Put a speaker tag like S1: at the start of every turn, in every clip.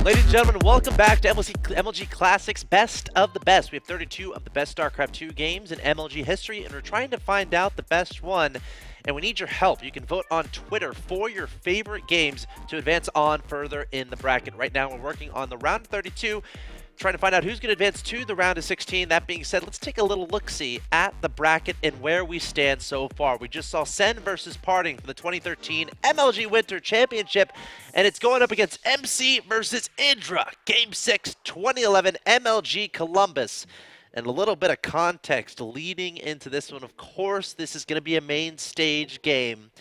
S1: Ladies and gentlemen, welcome back to MLG Classics Best of the Best. We have 32 of the best StarCraft 2 games in MLG history, and we're trying to find out the best one. And we need your help. You can vote on Twitter for your favorite games to advance on further in the bracket. Right now, we're working on the round of 32, trying to find out who's going to advance to the round of 16. That being said, let's take a little look-see at the bracket and where we stand so far. We just saw Sen versus Parting for the 2013 MLG Winter Championship, and it's going up against MC versus Idra. Game 6, 2011 MLG Columbus. And a little bit of context leading into this one. Of course, this is going to be a main stage game.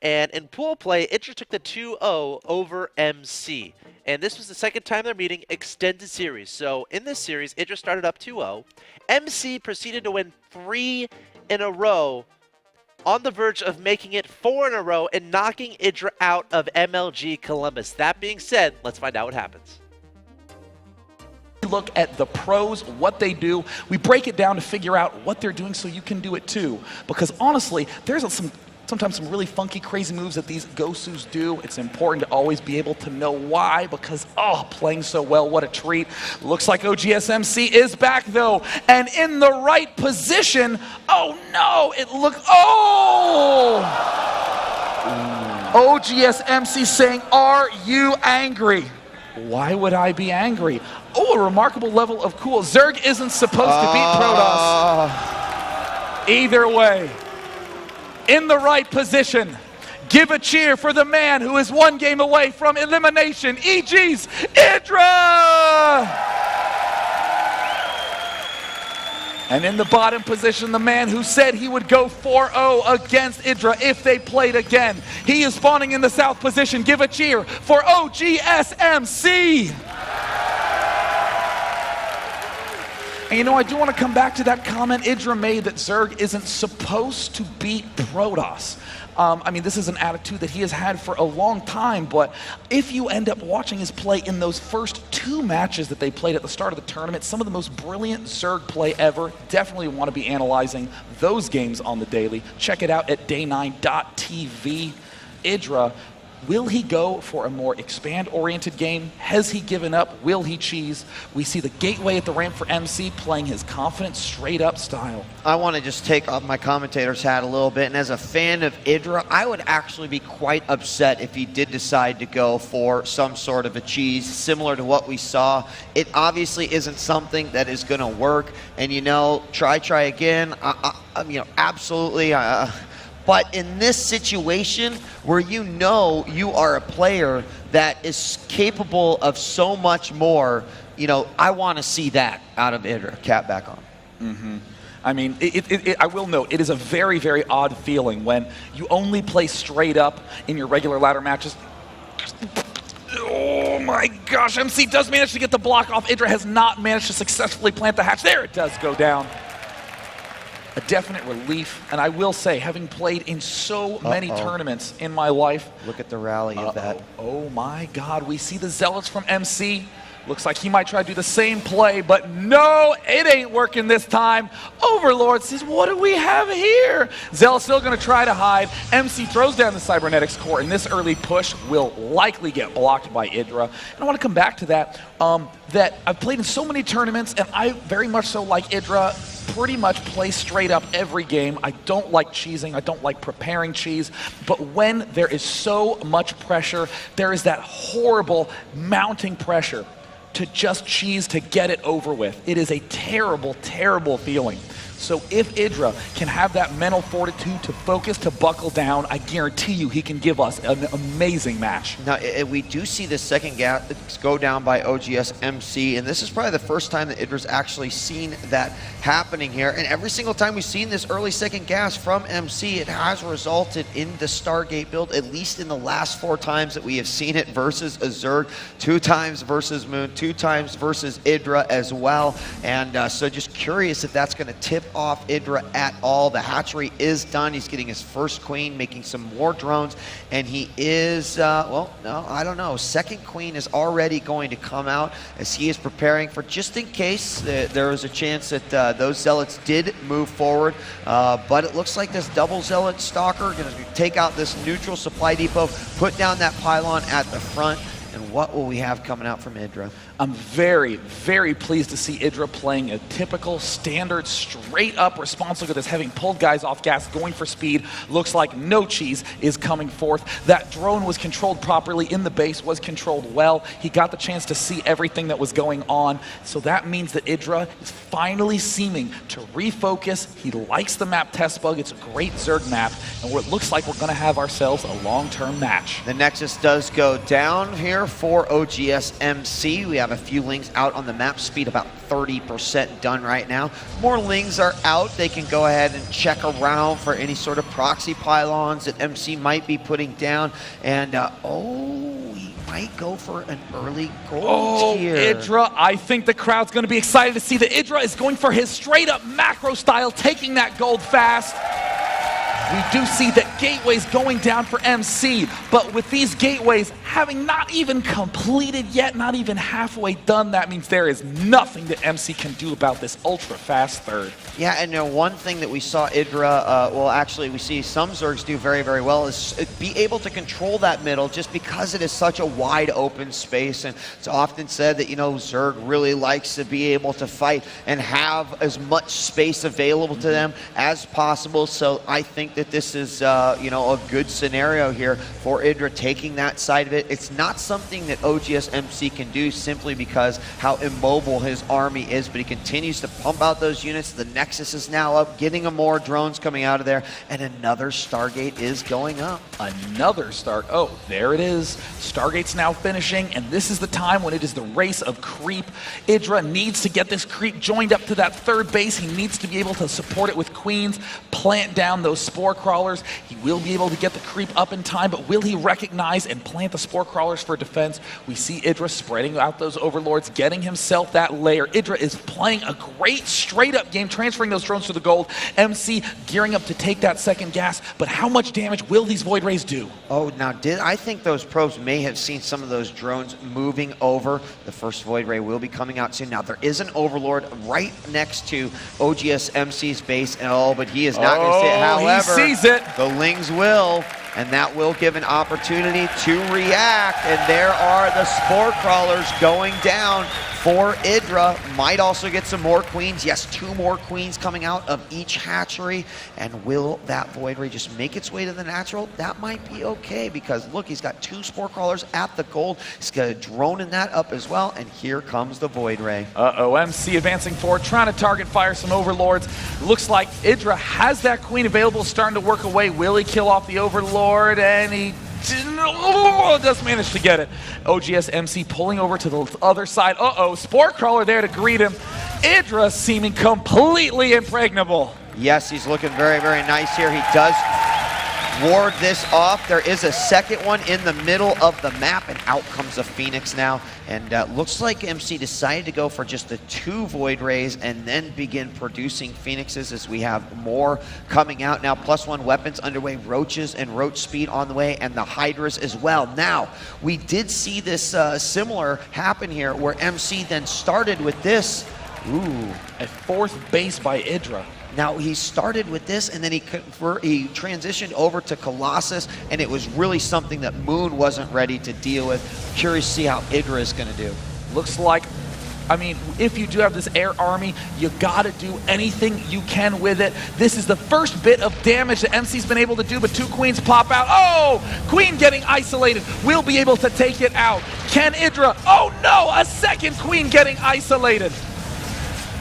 S1: And in pool play, Idra took the 2-0 over MC. And this was the second time they're meeting extended series. So in this series, Idra started up 2-0. MC proceeded to win 3 in a row, on the verge of making it 4 in a row and knocking Idra out of MLG Columbus. That being said, let's find out what happens.
S2: Look at the pros, what they do. We break it down to figure out what they're doing so you can do it too. Because honestly, there's sometimes some really funky, crazy moves that these Gosus do. It's important to always be able to know why, because, oh, playing so well, what a treat. Looks like OGSMC is back though, and in the right position. Oh no, OGSMC saying, are you angry? Why would I be angry? Oh, a remarkable level of cool. Zerg isn't supposed to beat Protoss. Either way, in the right position. Give a cheer for the man who is 1 game away from elimination. EG's Idra! And in the bottom position, the man who said he would go 4-0 against Idra if they played again. He is spawning in the south position. Give a cheer for OGSMC! And you know, I do want to come back to that comment Idra made that Zerg isn't supposed to beat Protoss. I mean, this is an attitude that he has had for a long time, but if you end up watching his play in those first 2 matches that they played at the start of the tournament, some of the most brilliant Zerg play ever, definitely want to be analyzing those games on the daily. Check it out at day9.tv. Idra, will he go for a more expand-oriented game? Has he given up? Will he cheese? We see the gateway at the ramp for MC playing his confident, straight-up style.
S3: I want to just take off my commentator's hat a little bit, and as a fan of Idra, I would actually be quite upset if he did decide to go for some sort of a cheese similar to what we saw. It obviously isn't something that is going to work, and you know, try again. You know, absolutely. But in this situation where you know you are a player that is capable of so much more, you know, I want to see that out of Idra. Cap back on.
S2: Mm-hmm. I mean, I will note, it is a very, very odd feeling when you only play straight up in your regular ladder matches. Oh my gosh, MC does manage to get the block off. Idra has not managed to successfully plant the hatch. There it does go down. A definite relief, and I will say, having played in so many tournaments in my life.
S3: Look at the rally of that.
S2: Oh my God, we see the Zealots from MC. Looks like he might try to do the same play, but no, it ain't working this time. Overlord says, what do we have here? Zealot's still gonna try to hide. MC throws down the Cybernetics core, and this early push will likely get blocked by Idra. And I wanna come back to that, that I've played in so many tournaments, and I very much so like Idra, pretty much play straight up every game. I don't like cheesing, I don't like preparing cheese, but when there is so much pressure, there is that horrible mounting pressure to just cheese to get it over with. It is a terrible, terrible feeling. So if Idra can have that mental fortitude to focus, to buckle down, I guarantee you he can give us an amazing match.
S3: Now, we do see the second gas go down by OGSMC, and this is probably the first time that Idra's actually seen that happening here. And every single time we've seen this early second gas from MC, it has resulted in the Stargate build, at least in the last 4 times that we have seen it versus a Zerg, 2 times versus Moon, 2 times versus Idra as well. And so just curious if that's going to tip off Idra at all. The hatchery is done. He's getting his first queen, making some more drones, and he is, well, no, I don't know. Second queen is already going to come out as he is preparing for, just in case there is a chance that those zealots did move forward. But it looks like this double zealot stalker going to take out this neutral supply depot, put down that pylon at the front, and what will we have coming out from Idra?
S2: I'm very, very pleased to see Idra playing a typical, standard, straight-up response. Look at this, having pulled guys off gas, going for speed. Looks like no cheese is coming forth. That drone was controlled properly in the base, was controlled well. He got the chance to see everything that was going on. So that means that Idra is finally seeming to refocus. He likes the map test bug. It's a great Zerg map. And it looks like we're going to have ourselves a long-term match.
S3: The Nexus does go down here for OGS MC. We have a few lings out on the map, speed about 30% done right now. More lings are out. They can go ahead and check around for any sort of proxy pylons that MC might be putting down. And, he might go for an early gold here.
S2: Idra, I think the crowd's going to be excited to see that Idra is going for his straight-up macro style, taking that gold fast. We do see that gateways going down for MC, but with these gateways having not even completed yet, not even halfway done, that means there is nothing that MC can do about this ultra-fast third.
S3: Yeah, and one thing that we saw Idra, well, actually we see some Zergs do very, very well is be able to control that middle just because it is such a wide open space. And it's often said that, Zerg really likes to be able to fight and have as much space available to them as possible. So I think that this is, a good scenario here for Idra taking that side of it. It's not something that OGS MC can do simply because how immobile his army is, but he continues to pump out those units. The Nexus is now up, getting more drones coming out of there, and another Stargate is going up.
S2: Another Star. Oh, there it is. Stargate's now finishing, and this is the time when it is the race of creep. Idra needs to get this creep joined up to that third base. He needs to be able to support it with queens, plant down those spore crawlers. He will be able to get the creep up in time, but will he recognize and plant the spore crawlers for defense? We see Idra spreading out those overlords, getting himself that layer. Idra is playing a great straight-up game, transferring those drones to the gold. MC gearing up to take that second gas, but how much damage will these Void Rays do?
S3: Oh, now I think those probes may have seen some of those drones moving over. The first Void Ray will be coming out soon. Now, there is an overlord right next to OGS MC's base, but he is not going to see it. However,
S2: he sees it.
S3: The lings will, and that will give an opportunity to react. And there are the spore crawlers going down for Idra. Might also get some more queens. Yes, 2 more queens coming out of each hatchery. And will that Void Ray just make its way to the natural? That might be okay, because look, he's got 2 spore crawlers at the gold. He's got a drone in that up as well. And here comes the Void Ray.
S2: MC advancing forward, trying to target fire some overlords. Looks like Idra has that queen available, starting to work away. Will he kill off the overlord? And he does manage to get it. OGS MC pulling over to the other side. Spore crawler there to greet him. Idra seeming completely impregnable.
S3: Yes, he's looking very, very nice here. He does ward this off. There is a second one in the middle of the map, and out comes a Phoenix now. And looks like MC decided to go for just the 2 Void Rays and then begin producing Phoenixes as we have more coming out now. +1 weapons underway, Roaches and Roach Speed on the way, and the Hydras as well. Now, we did see this similar happen here where MC then started with this.
S2: A 4th base by Idra.
S3: Now, he started with this, and then he transitioned over to Colossus, and it was really something that Moon wasn't ready to deal with. Curious to see how Idra is going to do.
S2: Looks like, if you do have this air army, you got to do anything you can with it. This is the first bit of damage that MC's been able to do, but 2 queens pop out. Queen getting isolated. Will be able to take it out. Can Idra? A second queen getting isolated.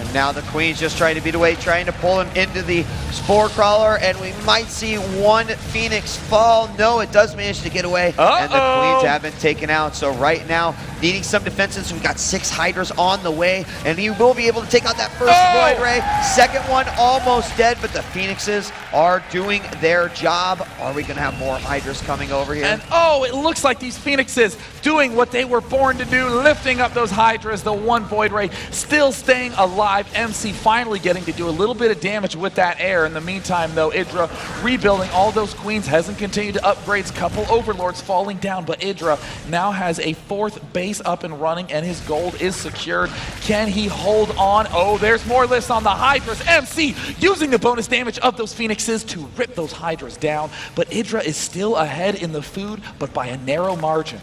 S3: And now the queen's just trying to beat away, trying to pull him into the spore crawler, and we might see 1 Phoenix fall. No, it does manage to get away, and the queens have been taken out. So right now, needing some defenses. We've got 6 Hydras on the way, and he will be able to take out that first Void Ray. Second one almost dead, but the Phoenixes are doing their job. Are we going to have more Hydras coming over here?
S2: And it looks like these Phoenixes doing what they were born to do, lifting up those Hydras. The 1 Void Ray still staying alive. MC finally getting to do a little bit of damage with that air. In the meantime, though, Idra rebuilding all those queens, hasn't continued to upgrade. Couple overlords falling down, but Idra now has a 4th base up and running, and his gold is secured. Can he hold on? There's more lists on the Hydras. MC using the bonus damage of those Phoenixes to rip those Hydras down, but Idra is still ahead in the food, but by a narrow margin.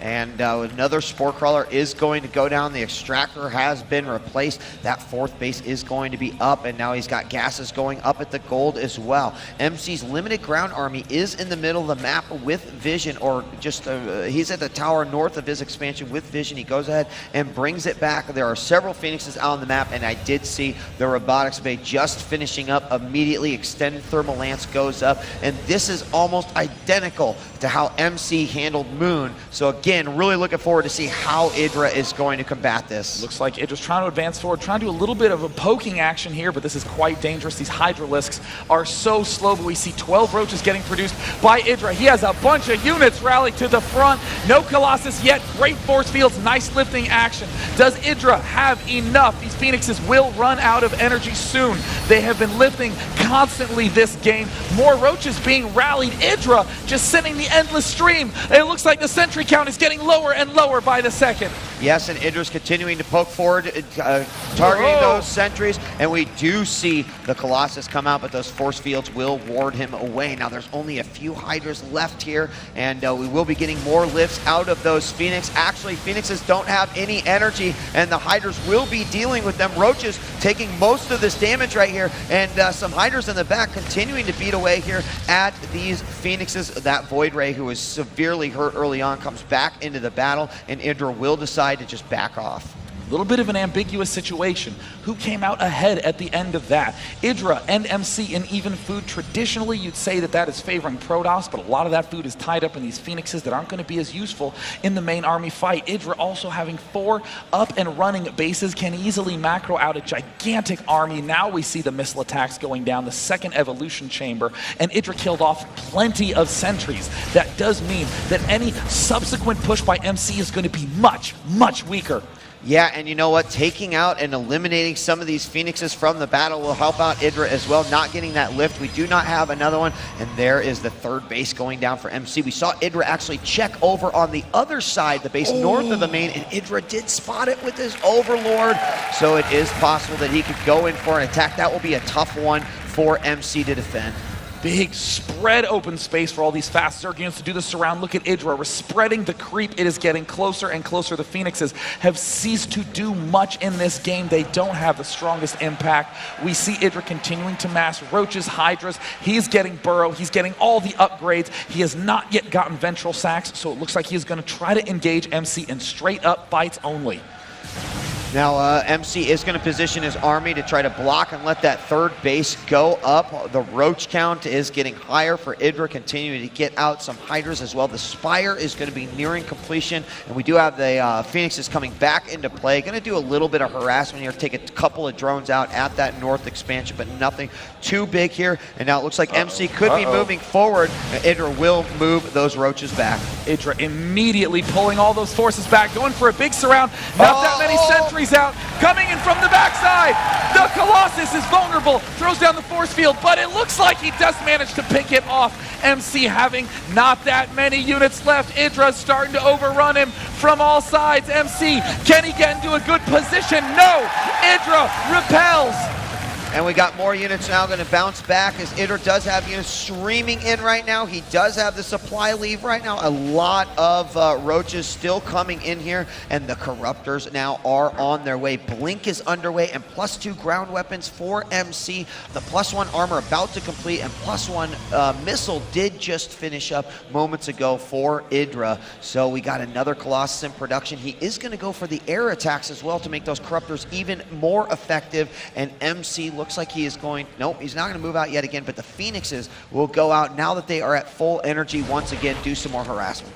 S3: And another Spore Crawler is going to go down. The Extractor has been replaced. That fourth base is going to be up, and now he's got gases going up at the gold as well. MC's limited ground army is in the middle of the map with vision, or just he's at the tower north of his expansion with vision. He goes ahead and brings it back. There are several Phoenixes out on the map, and I did see the robotics bay just finishing up. Immediately extended thermal lance goes up, and this is almost identical to how MC handled Moon. So again, really looking forward to see how Idra is going to combat this.
S2: Looks like Idra's trying to advance forward, trying to do a little bit of a poking action here, but this is quite dangerous. These Hydralisks are so slow, but we see 12 roaches getting produced by Idra. He has a bunch of units rallied to the front. No Colossus yet. Great force fields, nice lifting action. Does Idra have enough? These Phoenixes will run out of energy soon. They have been lifting constantly this game. More roaches being rallied. Idra just sending the endless stream. It looks like the sentry count is getting lower and lower by the second.
S3: Yes, and Idra's continuing to poke forward, targeting those sentries, and we do see the Colossus come out, but those force fields will ward him away. Now there's only a few Hydras left here, and we will be getting more lifts out of those Phoenix. Actually, Phoenixes don't have any energy, and the Hydras will be dealing with them. Roaches taking most of this damage right here, and some Hydras in the back continuing to beat away here at these Phoenixes. That Void Ray, who was severely hurt early on, comes back into the battle, and Idra will decide to just back off.
S2: A little bit of an ambiguous situation. Who came out ahead at the end of that? Idra and MC in even food. Traditionally, you'd say that that is favoring Protoss, but a lot of that food is tied up in these Phoenixes that aren't going to be as useful in the main army fight. Idra also having 4 up and running bases can easily macro out a gigantic army. Now we see the missile attacks going down, the second evolution chamber, and Idra killed off plenty of sentries. That does mean that any subsequent push by MC is going to be much, much weaker.
S3: Yeah, and you know what? Taking out and eliminating some of these Phoenixes from the battle will help out Idra as well. Not getting that lift. We do not have another one. And there is the third base going down for MC. We saw Idra actually check over on the other side, the base north of the main, and Idra did spot it with his Overlord. So it is possible that he could go in for an attack. That will be a tough one for MC to defend.
S2: Big spread open space for all these fast Zerg units to do the surround. Look at Idra. We're spreading the creep. It is getting closer and closer. The Phoenixes have ceased to do much in this game. They don't have the strongest impact. We see Idra continuing to mass roaches, Hydras. He's getting Burrow. He's getting all the upgrades. He has not yet gotten Ventral Sacks, so it looks like he's going to try to engage MC in straight up fights only.
S3: Now, MC is going to position his army to try to block and let that third base go up. The roach count is getting higher for Idra, continuing to get out some Hydras as well. The Spire is going to be nearing completion, and we do have the Phoenixes coming back into play. Going to do a little bit of harassment here, take a couple of drones out at that north expansion, but nothing too big here. And now it looks like MC could be moving forward. Idra will move those roaches back.
S2: Idra immediately pulling all those forces back, going for a big surround. Not that many sentries out, coming in from the backside. The Colossus is vulnerable, throws down the force field, but it looks like he does manage to pick it off. MC having not that many units left. Idra's starting to overrun him from all sides. MC, can he get into a good position? No! Idra repels.
S3: And we got more units now going to bounce back as Idra does have units streaming in right now. He does have the supply leave right now. A lot of roaches still coming in here, and the Corruptors now are on their way. Blink is underway, and +2 ground weapons for MC. The +1 armor about to complete, and +1 missile did just finish up moments ago for Idra. So we got another Colossus in production. He is going to go for the air attacks as well to make those Corruptors even more effective, and MC looks like he is going, nope, he's not going to move out yet again, but the Phoenixes will go out now that they are at full energy once again, do some more harassment.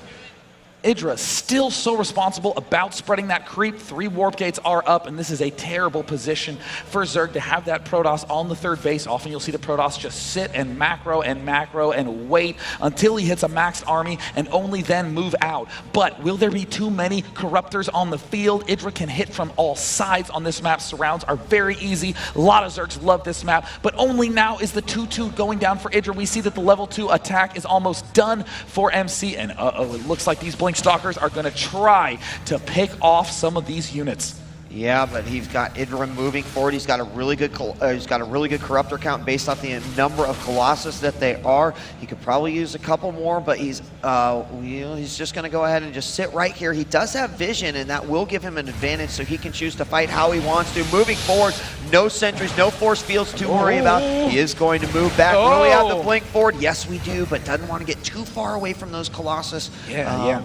S2: Idra still so responsible about spreading that creep. 3 warp gates are up, and this is a terrible position for Zerg to have that Protoss on the third base. Often you'll see the Protoss just sit and macro and wait until he hits a maxed army and only then move out. But will there be too many Corruptors on the field? Idra can hit from all sides on this map. Surrounds are very easy. A lot of Zergs love this map, but only now is the 2-2 going down for Idra. We see that the level 2 attack is almost done for MC, and it looks like these Blink Stalkers are going to try to pick off some of these units.
S3: Yeah, but he's got Idra moving forward. He's got a really good corruptor count based off the number of Colossus that they are. He could probably use a couple more, but he's he's just going to go ahead and just sit right here. He does have vision, and that will give him an advantage, so he can choose to fight how he wants to. Moving forward, no sentries, no force fields to worry about. He is going to move back. Will we have the blink forward? Yes, we do, but doesn't want to get too far away from those Colossus.
S2: Yeah.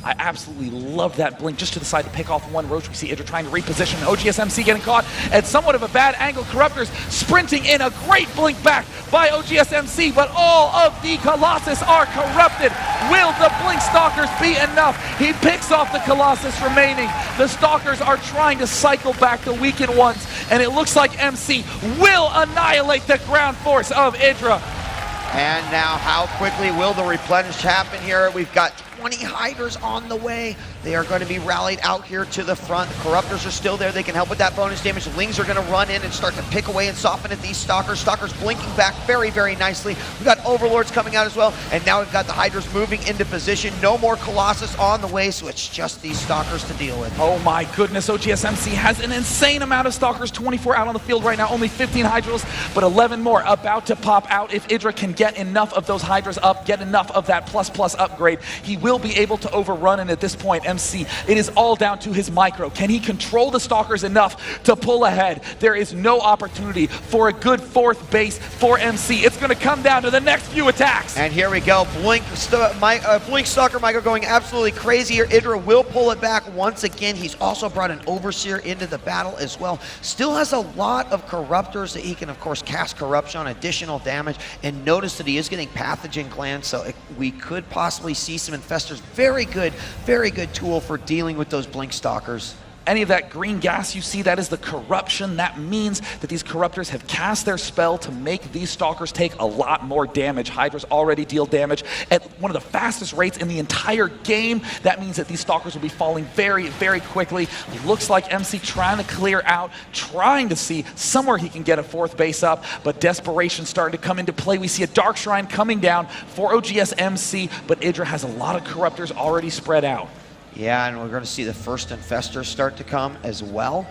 S2: I absolutely love that blink just to the side to pick off one Roach. We see Idra trying to reposition. OGSMC getting caught at somewhat of a bad angle. Corruptors sprinting in. A great blink back by OGSMC, but all of the Colossus are corrupted. Will the Blink Stalkers be enough? He picks off the Colossus remaining. The Stalkers are trying to cycle back the weakened ones, and it looks like MC will annihilate the ground force of Idra.
S3: And now, how quickly will the replenish happen here? We've got 20 Hydras on the way. They are going to be rallied out here to the front. Corruptors are still there. They can help with that bonus damage. Lings are going to run in and start to pick away and soften at these Stalkers. Stalkers blinking back very, very nicely. We've got Overlords coming out as well. And now we've got the Hydras moving into position. No more Colossus on the way, so it's just these Stalkers to deal with.
S2: Oh my goodness, OGSMC has an insane amount of Stalkers. 24 out on the field right now. Only 15 Hydras, but 11 more about to pop out. If Idra can get enough of those Hydras up, get enough of that plus upgrade, he will be able to overrun. And at this point, MC, it is all down to his micro. Can he control the Stalkers enough to pull ahead? There is no opportunity for a good fourth base for MC. It's going to come down to the next few attacks.
S3: And here we go. Blink Stalker micro going absolutely crazy here. Idra will pull it back once again. He's also brought an Overseer into the battle as well. Still has a lot of Corruptors that he can, of course, cast Corruption, additional damage. And notice that he is getting Pathogen Glands, so we could possibly see some Infestors. Very good tool for dealing with those Blink Stalkers.
S2: Any of that green gas you see, that is the corruption. That means that these Corruptors have cast their spell to make these Stalkers take a lot more damage. Hydras already deal damage at one of the fastest rates in the entire game. That means that these Stalkers will be falling very, very quickly. Looks like MC trying to clear out, trying to see somewhere he can get a fourth base up, but desperation starting to come into play. We see a Dark Shrine coming down for OGS MC, but Idra has a lot of Corruptors already spread out.
S3: Yeah, and we're going to see the first Infestors start to come as well.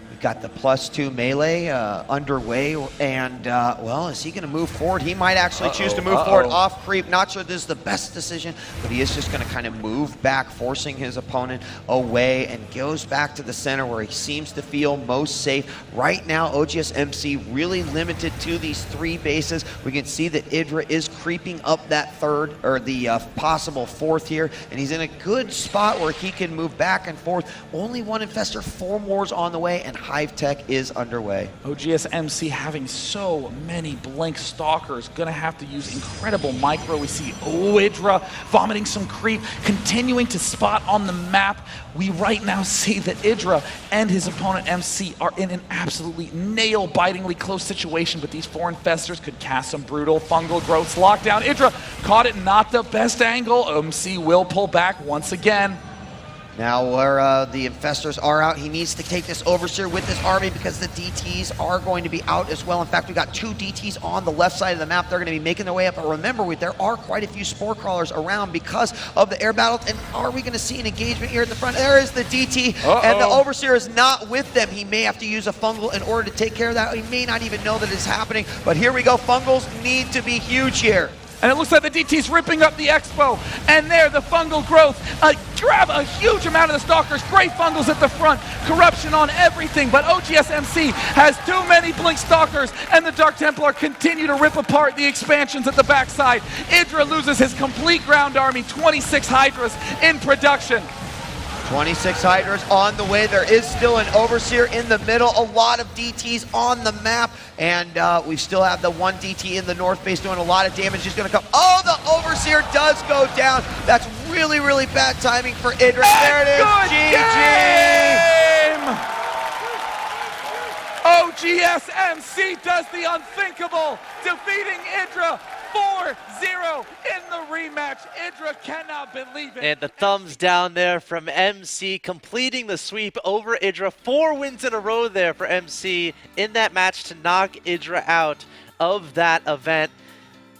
S3: We've got the +2 melee underway, and, well, is he going to move forward? He might actually choose to move forward off creep. Not sure this is the best decision, but he is just going to kind of move back, forcing his opponent away, and goes back to the center where he seems to feel most safe. Right now, OGS MC really limited to these 3 bases. We can see that Idra is creeping up that third, or the possible fourth here, and he's in a good spot where he can move back and forth. Only one Infestor, 4 more's on the way, and Hive Tech is underway.
S2: OGS MC having so many Blink Stalkers, gonna have to use incredible micro. We see Idra vomiting some creep, continuing to spot on the map. We right now see that Idra and his opponent MC are in an absolutely nail-bitingly close situation, but these 4 Infestors could cast some brutal fungal growths. Lockdown, Idra caught it, not the best angle. MC will pull back once again.
S3: Now where the Infestors are out, he needs to take this Overseer with this army because the DTs are going to be out as well. In fact, we've got 2 DTs on the left side of the map. They're going to be making their way up. But remember, there are quite a few Spore Crawlers around because of the air battles. And are we going to see an engagement here at the front? There is the DT, and the Overseer is not with them. He may have to use a Fungal in order to take care of that. He may not even know that it's happening. But here we go. Fungals need to be huge here.
S2: And it looks like the DT's ripping up the Expo. And there, the fungal growth. Grab a huge amount of the Stalkers. Great fungals at the front. Corruption on everything. But OGS MC has too many Blink Stalkers. And the Dark Templar continue to rip apart the expansions at the backside. Idra loses his complete ground army. 26 Hydras in production.
S3: 26 Hydras on the way. There is still an Overseer in the middle. A lot of DTs on the map. And we still have the 1 DT in the north base doing a lot of damage. He's going to come. Oh, the Overseer does go down. That's really, really bad timing for Idra. There it is. GG.
S2: OGS MC does the unthinkable, defeating Idra 4-0 in the rematch. Idra cannot believe it.
S1: And the thumbs down there from MC, completing the sweep over Idra. 4 wins in a row there for MC in that match to knock Idra out of that event.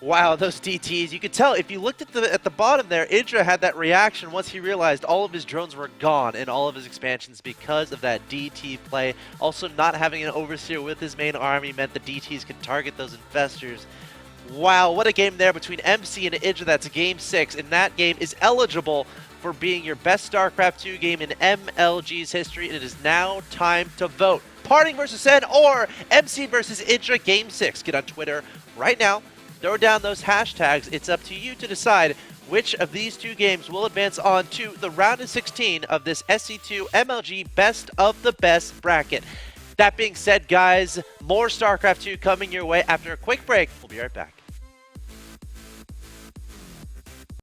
S1: Wow, those DTs. You could tell if you looked at the bottom there, Idra had that reaction once he realized all of his drones were gone in all of his expansions because of that DT play. Also, not having an overseer with his main army meant the DTs could target those infestors. Wow, what a game there between MC and Idra. That's game 6, and that game is eligible for being your best StarCraft 2 game in MLG's history. And it is now time to vote. Parting versus Sen or MC versus Idra game 6. Get on Twitter right now. Throw down those hashtags. It's up to you to decide which of these two games will advance on to the round of 16 of this SC2 MLG Best of the Best bracket. That being said, guys, more StarCraft 2 coming your way after a quick break. We'll be right back.